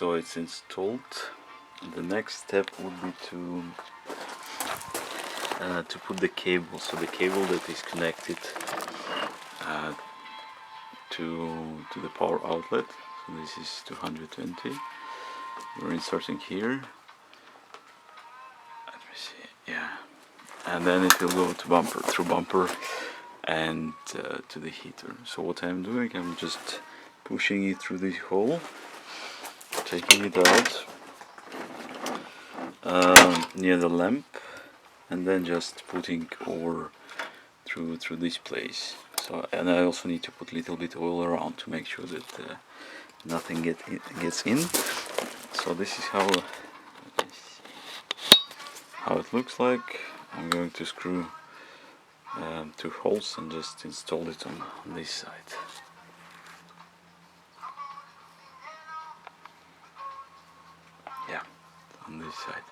so it's installed. The next step would be to put the cable, so the cable that is connected to the power outlet. So this is 220. We're inserting here. Let me see, yeah, and then it will go to bumper, through bumper, and to the heater. So what I'm doing, I'm just pushing it through this hole, taking it out near the lamp, and then just putting over through this place. So, and I also need to put a little bit oil around to make sure that nothing gets in. So this is how it looks like. I'm going to screw 2 holes and just install it on this side. Yeah, on this side.